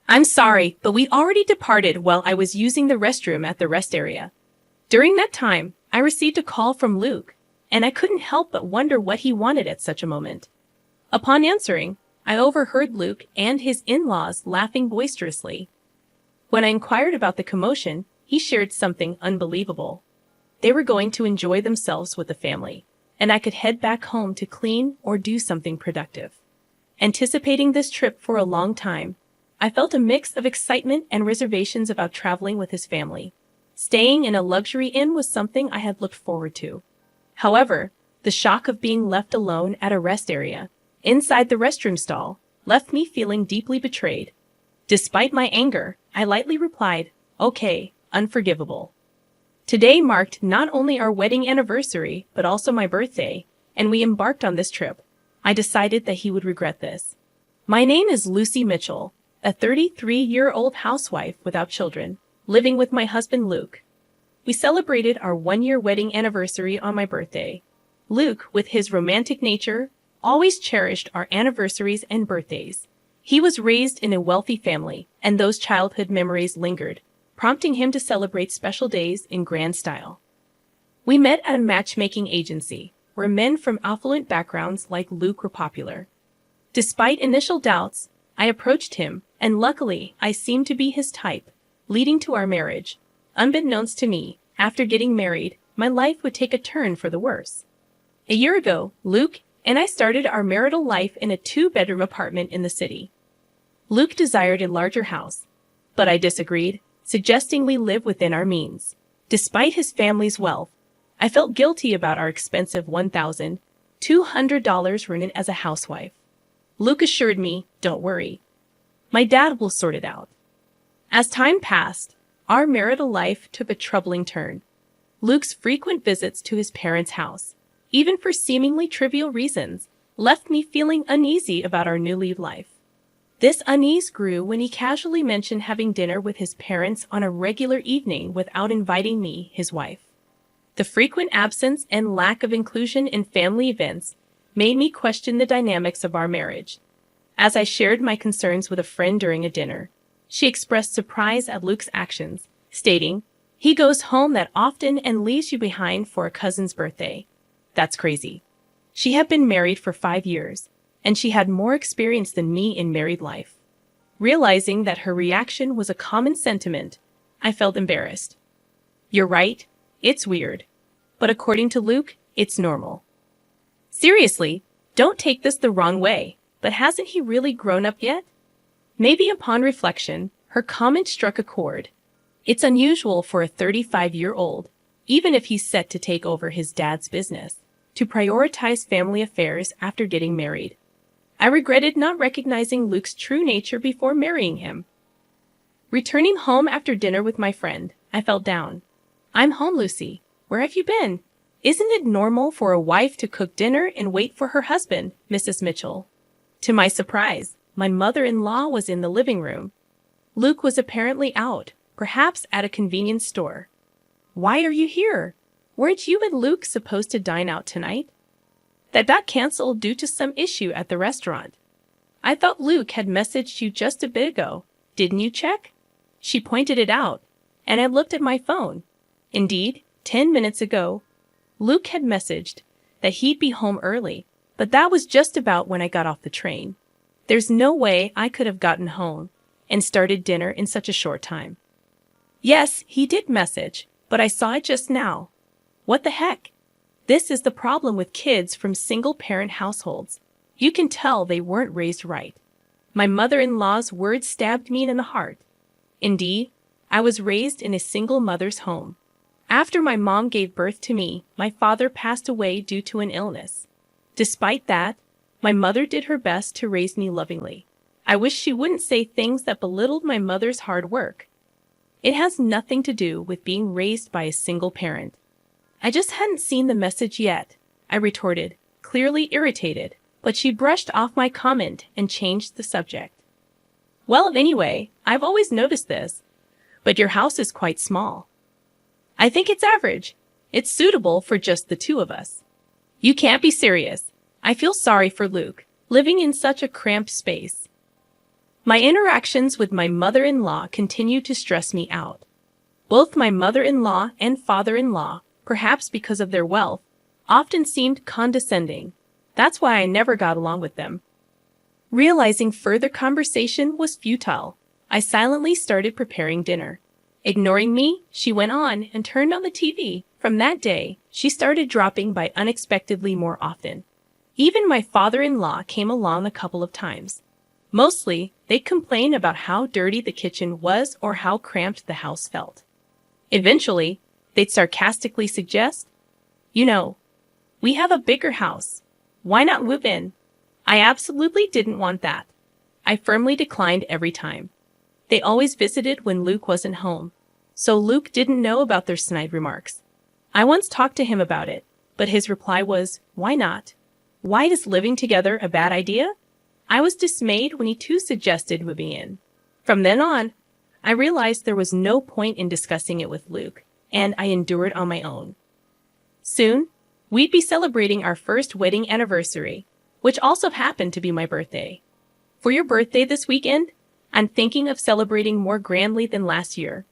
I'm sorry, but we already departed while I was using the restroom at the rest area. During that time, I received a call from Luke, and I couldn't help but wonder what he wanted at such a moment. Upon answering, I overheard Luke and his in-laws laughing boisterously. When I inquired about the commotion, he shared something unbelievable. They were going to enjoy themselves with the family, and I could head back home to clean or do something productive. Anticipating this trip for a long time, I felt a mix of excitement and reservations about traveling with his family. Staying in a luxury inn was something I had looked forward to. However, the shock of being left alone at a rest area, inside the restroom stall, left me feeling deeply betrayed. Despite my anger, I lightly replied, "Okay, unforgivable." Today marked not only our wedding anniversary, but also my birthday, and we embarked on this trip. I decided that he would regret this. My name is Lucy Mitchell, a 33-year-old housewife without children, living with my husband Luke. We celebrated our one-year wedding anniversary on my birthday. Luke, with his romantic nature, always cherished our anniversaries and birthdays. He was raised in a wealthy family, and those childhood memories lingered, prompting him to celebrate special days in grand style. We met at a matchmaking agency, where men from affluent backgrounds like Luke were popular. Despite initial doubts, I approached him, and luckily, I seemed to be his type, leading to our marriage. Unbeknownst to me, after getting married, my life would take a turn for the worse. A year ago, Luke and I started our marital life in a 2-bedroom apartment in the city. Luke desired a larger house, but I disagreed, suggesting we live within our means. Despite his family's wealth, I felt guilty about our expensive $1,200 rent as a housewife. Luke assured me, "Don't worry. My dad will sort it out." As time passed, our marital life took a troubling turn. Luke's frequent visits to his parents' house, even for seemingly trivial reasons, left me feeling uneasy about our newly life. This unease grew when he casually mentioned having dinner with his parents on a regular evening without inviting me, his wife. The frequent absence and lack of inclusion in family events made me question the dynamics of our marriage. As I shared my concerns with a friend during a dinner, she expressed surprise at Luke's actions, stating, "He goes home that often and leaves you behind for a cousin's birthday. That's crazy." She had been married for 5 years, and she had more experience than me in married life. Realizing that her reaction was a common sentiment, I felt embarrassed. "You're right, it's weird. But according to Luke, it's normal." Seriously, don't take this the wrong way, but hasn't he really grown up yet? Maybe upon reflection, her comment struck a chord. It's unusual for a 35-year-old, even if he's set to take over his dad's business, to prioritize family affairs after getting married. I regretted not recognizing Luke's true nature before marrying him. Returning home after dinner with my friend, I felt down. "I'm home, Lucy. Where have you been? Isn't it normal for a wife to cook dinner and wait for her husband, Mrs. Mitchell?" To my surprise, my mother-in-law was in the living room. Luke was apparently out, perhaps at a convenience store. "Why are you here? Weren't you and Luke supposed to dine out tonight?" "That got canceled due to some issue at the restaurant." "I thought Luke had messaged you just a bit ago. Didn't you check?" She pointed it out, and I looked at my phone. Indeed, 10 minutes ago, Luke had messaged that he'd be home early, but that was just about when I got off the train. There's no way I could have gotten home and started dinner in such a short time. Yes, he did message, but I saw it just now. What the heck? This is the problem with kids from single-parent households. You can tell they weren't raised right. My mother-in-law's words stabbed me in the heart. Indeed, I was raised in a single mother's home. After my mom gave birth to me, my father passed away due to an illness. Despite that, my mother did her best to raise me lovingly. I wish she wouldn't say things that belittled my mother's hard work. It has nothing to do with being raised by a single parent. "I just hadn't seen the message yet," I retorted, clearly irritated, but she brushed off my comment and changed the subject. "Well, anyway, I've always noticed this, but your house is quite small." "I think it's average. It's suitable for just the two of us." "You can't be serious. I feel sorry for Luke, living in such a cramped space." My interactions with my mother-in-law continue to stress me out. Both my mother-in-law and father-in-law, perhaps because of their wealth, often seemed condescending. That's why I never got along with them. Realizing further conversation was futile, I silently started preparing dinner. Ignoring me, she went on and turned on the TV. From that day, she started dropping by unexpectedly more often. Even my father-in-law came along a couple of times. Mostly, they'd complain about how dirty the kitchen was or how cramped the house felt. Eventually, they'd sarcastically suggest, "You know, we have a bigger house. Why not move in?" I absolutely didn't want that. I firmly declined every time. They always visited when Luke wasn't home, so Luke didn't know about their snide remarks. I once talked to him about it, but his reply was, "Why not? Why is living together a bad idea?" I was dismayed when he too suggested moving in. From then on, I realized there was no point in discussing it with Luke, and I endured on my own. Soon, we'd be celebrating our first wedding anniversary, which also happened to be my birthday. For your birthday this weekend, I'm thinking of celebrating more grandly than last year.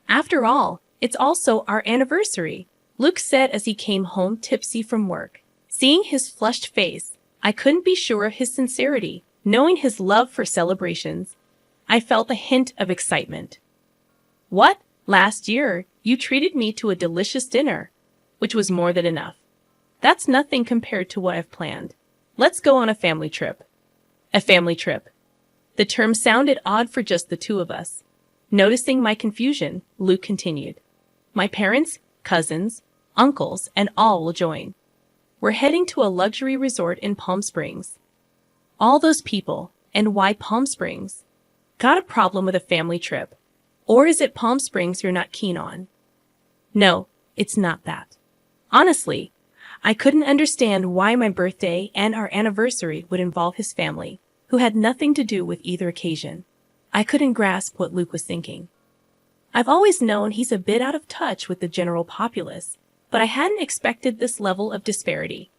After all, it's also our anniversary, Luke said as he came home tipsy from work. Seeing his flushed face, I couldn't be sure of his sincerity. Knowing his love for celebrations, I felt a hint of excitement. "What? Last year, you treated me to a delicious dinner," which was more than enough. "That's nothing compared to what I've planned. Let's go on a family trip." A family trip. The term sounded odd for just the two of us. Noticing my confusion, Luke continued. "My parents, cousins, uncles, and all will join. We're heading to a luxury resort in Palm Springs." All those people, and why Palm Springs? Got a problem with a family trip? Or is it Palm Springs you're not keen on? No, it's not that. Honestly, I couldn't understand why my birthday and our anniversary would involve his family, who had nothing to do with either occasion. I couldn't grasp what Luke was thinking. I've always known he's a bit out of touch with the general populace, but I hadn't expected this level of disparity.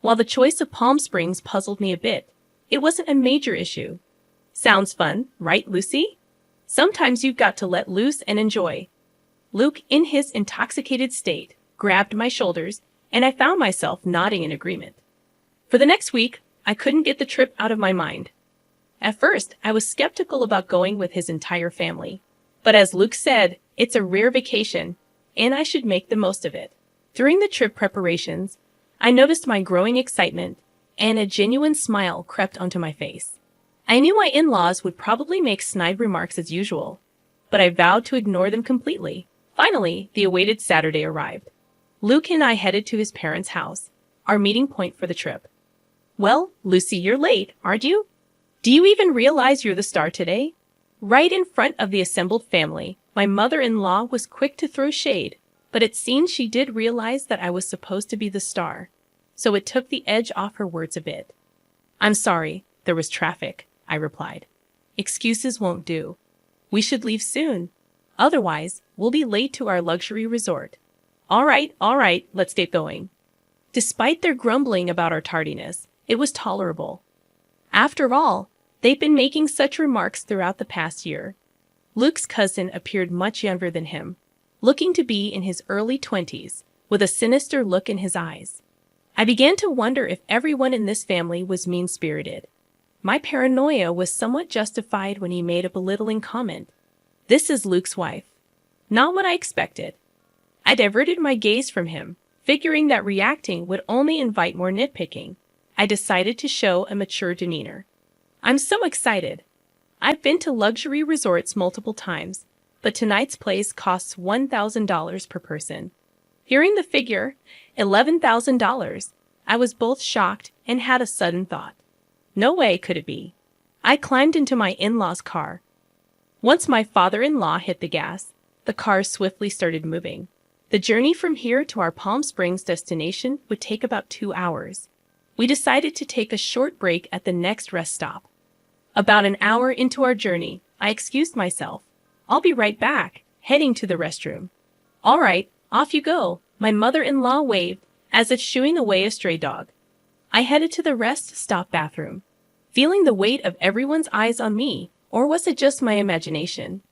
While the choice of Palm Springs puzzled me a bit, it wasn't a major issue. Sounds fun, right, Lucy? Sometimes you've got to let loose and enjoy. Luke, in his intoxicated state, grabbed my shoulders, and I found myself nodding in agreement. For the next week, I couldn't get the trip out of my mind. At first, I was skeptical about going with his entire family. But as Luke said, it's a rare vacation, and I should make the most of it. During the trip preparations, I noticed my growing excitement, and a genuine smile crept onto my face. I knew my in-laws would probably make snide remarks as usual, but I vowed to ignore them completely. Finally, the awaited Saturday arrived. Luke and I headed to his parents' house, our meeting point for the trip. "Well, Lucy, you're late, aren't you? Do you even realize you're the star today?" Right in front of the assembled family, my mother-in-law was quick to throw shade, but it seemed she did realize that I was supposed to be the star, so it took the edge off her words a bit. "I'm sorry, there was traffic," I replied. "Excuses won't do. We should leave soon. Otherwise, we'll be late to our luxury resort." All right, let's get going." Despite their grumbling about our tardiness, it was tolerable. After all, they'd been making such remarks throughout the past year. Luke's cousin appeared much younger than him, looking to be in his early 20s, with a sinister look in his eyes. I began to wonder if everyone in this family was mean-spirited. My paranoia was somewhat justified when he made a belittling comment. "This is Luke's wife." Not what I expected. I diverted my gaze from him, figuring that reacting would only invite more nitpicking. I decided to show a mature demeanor. "I'm so excited. I've been to luxury resorts multiple times, but tonight's place costs $1,000 per person." Hearing the figure, $11,000, I was both shocked and had a sudden thought. No way could it be. I climbed into my in-laws' car. Once my father-in-law hit the gas, the car swiftly started moving. The journey from here to our Palm Springs destination would take about 2 hours. We decided to take a short break at the next rest stop. About an hour into our journey, I excused myself. "I'll be right back," heading to the restroom. "All right, off you go," my mother-in-law waved, as if shooing away a stray dog. I headed to the rest stop bathroom. Feeling the weight of everyone's eyes on me, Or was it just my imagination?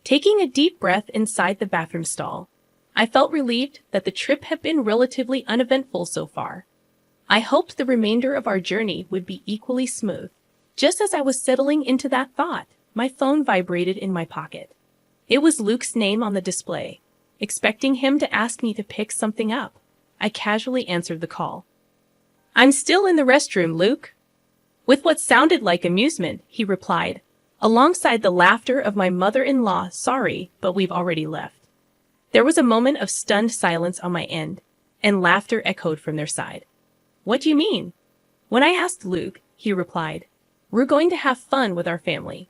Taking a deep breath inside the bathroom stall, I felt relieved that the trip had been relatively uneventful so far. I hoped the remainder of our journey would be equally smooth. Just as I was settling into that thought, my phone vibrated in my pocket. It was Luke's name on the display. Expecting him to ask me to pick something up, I casually answered the call. "I'm still in the restroom, Luke." With what sounded like amusement, he replied, alongside the laughter of my mother-in-law, "Sorry, but we've already left." There was a moment of stunned silence on my end, and laughter echoed from their side. "What do you mean?" When I asked Luke, he replied, "We're going to have fun with our family.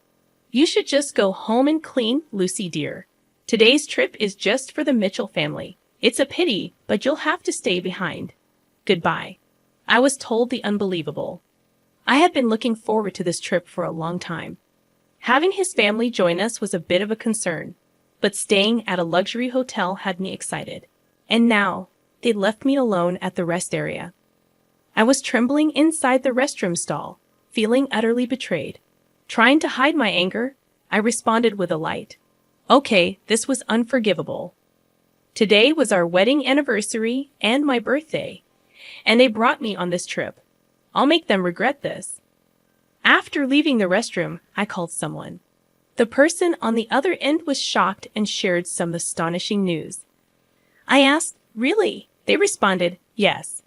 You should just go home and clean, Lucy dear. Today's trip is just for the Mitchell family. It's a pity, but you'll have to stay behind. Goodbye." I was told the unbelievable. I had been looking forward to this trip for a long time. Having his family join us was a bit of a concern, but staying at a luxury hotel had me excited. And now, they'd left me alone at the rest area. I was trembling inside the restroom stall, feeling utterly betrayed. Trying to hide my anger, I responded with a light, "Okay, this was unforgivable. Today was our wedding anniversary and my birthday, and they brought me on this trip. I'll make them regret this." After leaving the restroom, I called someone. The person on the other end was shocked and shared some astonishing news. I asked, "Really?" They responded, "Yes."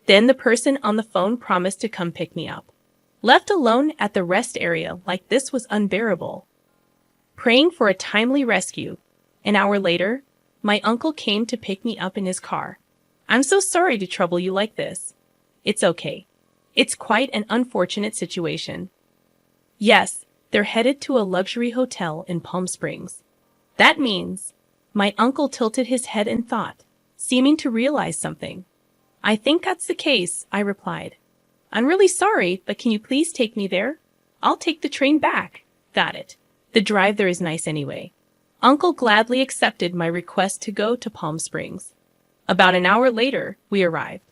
Then the person on the phone promised to come pick me up. Left alone at the rest area like this was unbearable. Praying for a timely rescue, an hour later, my uncle came to pick me up in his car. "I'm so sorry to trouble you like this." "It's okay. It's quite an unfortunate situation." Yes, they're headed to a luxury hotel in Palm Springs. That means, my uncle tilted his head in thought, seeming to realize something. "I think that's the case," I replied. "I'm really sorry, but can you please take me there? I'll take the train back." "Got it. The drive there is nice anyway." Uncle gladly accepted my request to go to Palm Springs. About an hour later, we arrived.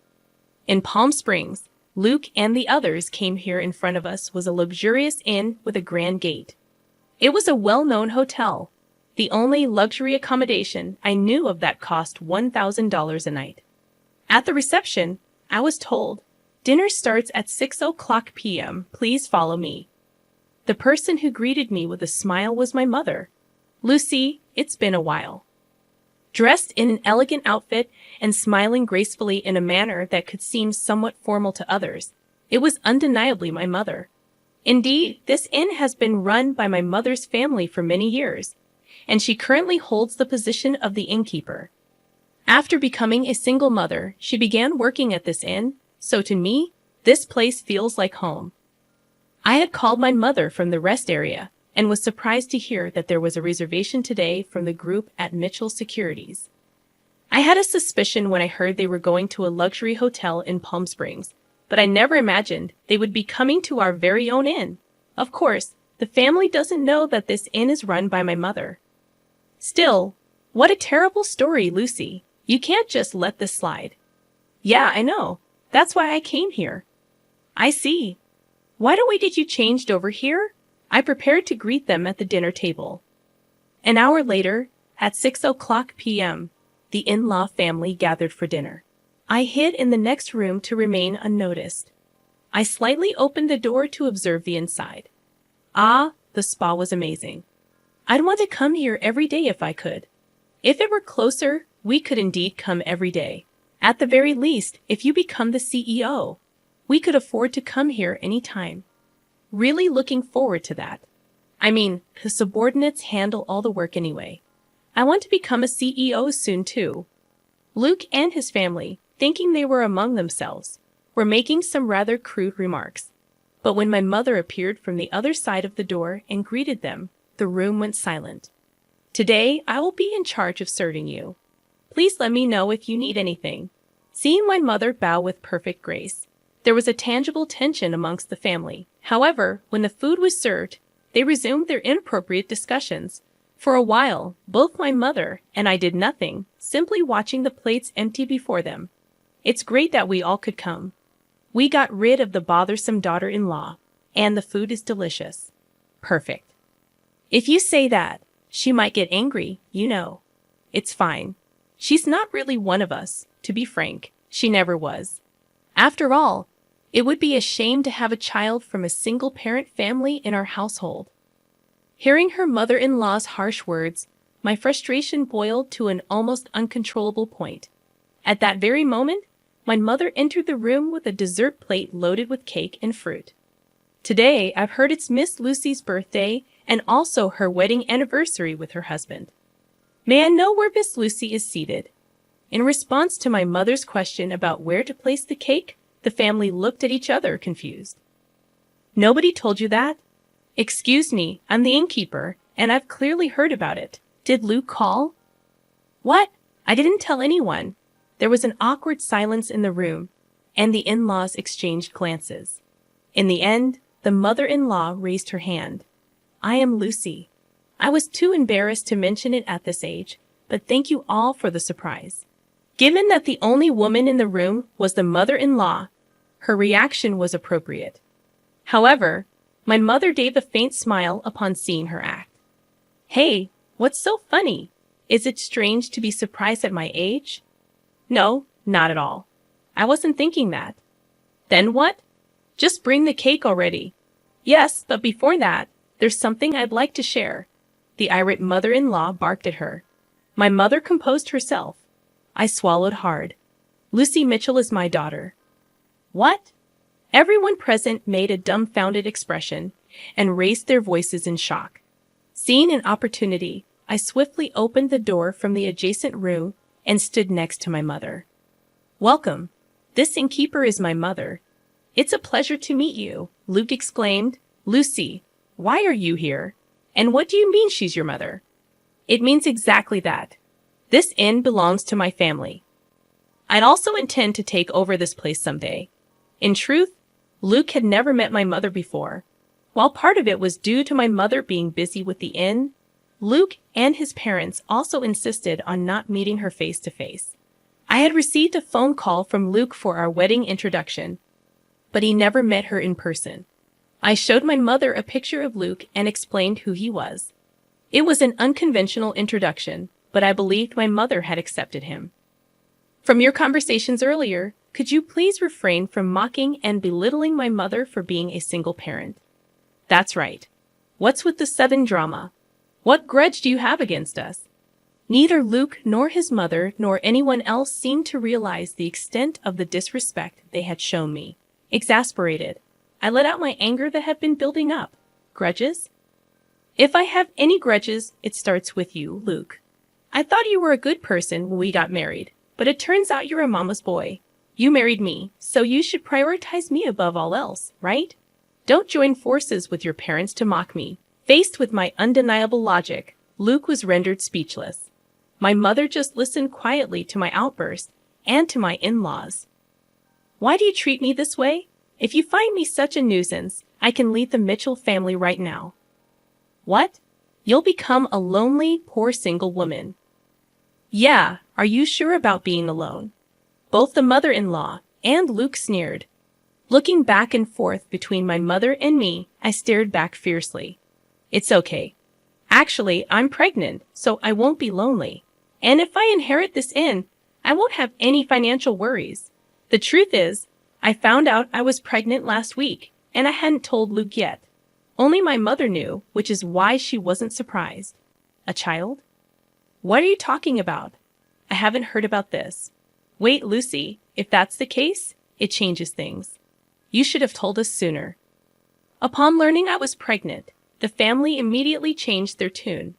In Palm Springs, Luke and the others came here. In front of us was a luxurious inn with a grand gate. It was a well-known hotel, the only luxury accommodation I knew of that cost $1,000 a night. At the reception, I was told, "Dinner starts at 6:00 p.m. Please follow me." The person who greeted me with a smile was my mother. "Lucy, it's been a while." Dressed in an elegant outfit and smiling gracefully in a manner that could seem somewhat formal to others, it was undeniably my mother. Indeed, this inn has been run by my mother's family for many years, and she currently holds the position of the innkeeper. After becoming a single mother, she began working at this inn, so to me, this place feels like home. I had called my mother from the rest area and was surprised to hear that there was a reservation today from the group at Mitchell Securities. I had a suspicion when I heard they were going to a luxury hotel in Palm Springs, but I never imagined they would be coming to our very own inn. Of course, the family doesn't know that this inn is run by my mother. Still, what a terrible story, Lucy. You can't just let this slide. Yeah, I know. That's why I came here. I see. Why don't we get you changed over here? I prepared to greet them at the dinner table. An hour later, at 6:00 p.m., the in-law family gathered for dinner. I hid in the next room to remain unnoticed. I slightly opened the door to observe the inside. Ah, the spa was amazing. I'd want to come here every day if I could. If it were closer, we could indeed come every day. At the very least, if you become the CEO, we could afford to come here any time. Really looking forward to that. I mean, the subordinates handle all the work anyway. I want to become a CEO soon too. Luke and his family, thinking they were among themselves, were making some rather crude remarks. But when my mother appeared from the other side of the door and greeted them, the room went silent. Today, I will be in charge of serving you. Please let me know if you need anything. Seeing my mother bow with perfect grace, there was a tangible tension amongst the family. However, when the food was served, they resumed their inappropriate discussions. For a while, both my mother and I did nothing, simply watching the plates empty before them. It's great that we all could come. We got rid of the bothersome daughter-in-law, and the food is delicious. Perfect. If you say that, she might get angry, you know. It's fine. She's not really one of us, to be frank. She never was. After all, it would be a shame to have a child from a single-parent family in our household. Hearing her mother-in-law's harsh words, my frustration boiled to an almost uncontrollable point. At that very moment, my mother entered the room with a dessert plate loaded with cake and fruit. Today, I've heard it's Miss Lucy's birthday and also her wedding anniversary with her husband. May I know where Miss Lucy is seated? In response to my mother's question about where to place the cake, the family looked at each other confused. Nobody told you that? Excuse me, I'm the innkeeper, and I've clearly heard about it. Did Luke call? What? I didn't tell anyone. There was an awkward silence in the room, and the in-laws exchanged glances. In the end, the mother-in-law raised her hand. I am Lucy. I was too embarrassed to mention it at this age, but thank you all for the surprise. Given that the only woman in the room was the mother-in-law, her reaction was appropriate. However, my mother gave a faint smile upon seeing her act. Hey, what's so funny? Is it strange to be surprised at my age? No, not at all. I wasn't thinking that. Then what? Just bring the cake already. Yes, but before that, there's something I'd like to share. The irate mother-in-law barked at her. My mother composed herself. I swallowed hard. Lucy Mitchell is my daughter. What? Everyone present made a dumbfounded expression and raised their voices in shock. Seeing an opportunity, I swiftly opened the door from the adjacent room and stood next to my mother. Welcome. This innkeeper is my mother. It's a pleasure to meet you, Luke exclaimed. Lucy, why are you here? And what do you mean she's your mother? It means exactly that. This inn belongs to my family. I'd also intend to take over this place someday. In truth, Luke had never met my mother before. While part of it was due to my mother being busy with the inn, Luke and his parents also insisted on not meeting her face to face. I had received a phone call from Luke for our wedding introduction, but he never met her in person. I showed my mother a picture of Luke and explained who he was. It was an unconventional introduction, but I believed my mother had accepted him. From your conversations earlier, could you please refrain from mocking and belittling my mother for being a single parent? That's right. What's with the sudden drama? What grudge do you have against us? Neither Luke nor his mother nor anyone else seemed to realize the extent of the disrespect they had shown me. Exasperated, I let out my anger that had been building up. Grudges? If I have any grudges, it starts with you, Luke. I thought you were a good person when we got married, but it turns out you're a mama's boy. You married me, so you should prioritize me above all else, right? Don't join forces with your parents to mock me. Faced with my undeniable logic, Luke was rendered speechless. My mother just listened quietly to my outburst and to my in-laws. Why do you treat me this way? If you find me such a nuisance, I can leave the Mitchell family right now. What? You'll become a lonely, poor single woman. Yeah, are you sure about being alone? Both the mother-in-law and Luke sneered. Looking back and forth between my mother and me, I stared back fiercely. It's okay. Actually, I'm pregnant, so I won't be lonely. And if I inherit this inn, I won't have any financial worries. The truth is, I found out I was pregnant last week, and I hadn't told Luke yet. Only my mother knew, which is why she wasn't surprised. A child? What are you talking about? I haven't heard about this. Wait, Lucy, if that's the case, it changes things. You should have told us sooner. Upon learning I was pregnant, the family immediately changed their tune.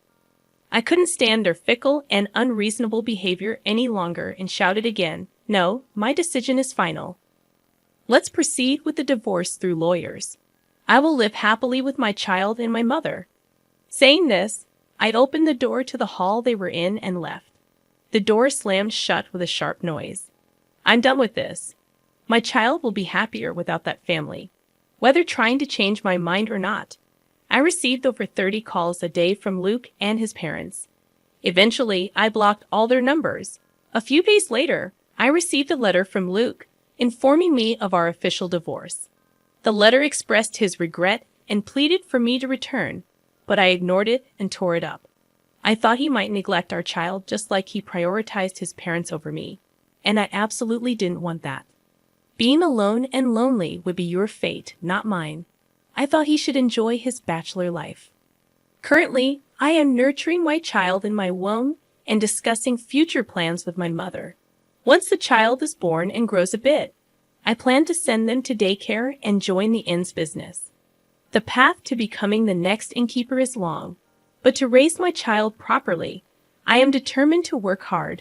I couldn't stand their fickle and unreasonable behavior any longer and shouted again, No, my decision is final. Let's proceed with the divorce through lawyers. I will live happily with my child and my mother. Saying this, I'd opened the door to the hall they were in and left. The door slammed shut with a sharp noise. I'm done with this. My child will be happier without that family, whether trying to change my mind or not. I received over 30 calls a day from Luke and his parents. Eventually, I blocked all their numbers. A few days later, I received a letter from Luke informing me of our official divorce. The letter expressed his regret and pleaded for me to return, but I ignored it and tore it up. I thought he might neglect our child just like he prioritized his parents over me, and I absolutely didn't want that. Being alone and lonely would be your fate, not mine. I thought he should enjoy his bachelor life. Currently, I am nurturing my child in my womb and discussing future plans with my mother. Once the child is born and grows a bit, I plan to send them to daycare and join the inn's business. The path to becoming the next innkeeper is long, but to raise my child properly, I am determined to work hard